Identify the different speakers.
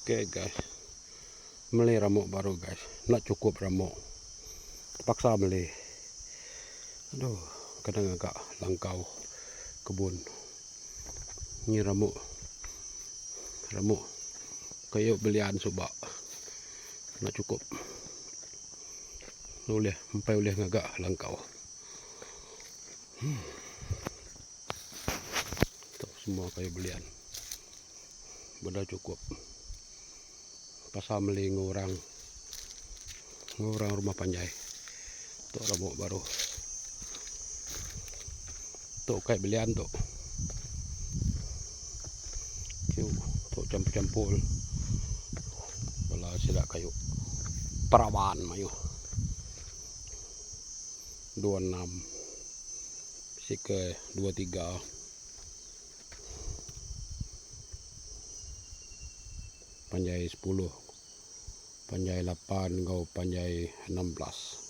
Speaker 1: Oke guys, beli ramuk baru guys, nak cukup ramuk, terpaksa beli. Aduh, kadang agak langkau kebun. Ini ramuk kayu belian coba, nak cukup. Boleh, sampai boleh agak langkau. Tuh, semua kayu belian, sudah cukup. Pasal beli ngurang rumah panjai. Tuh ramuk baru. Tuh kayak belian tuh. Tuh campur-campur. Bala sila kayu perawan mayu. 26 sike 23 panjai 10 panjai 8 ngau panjai 16.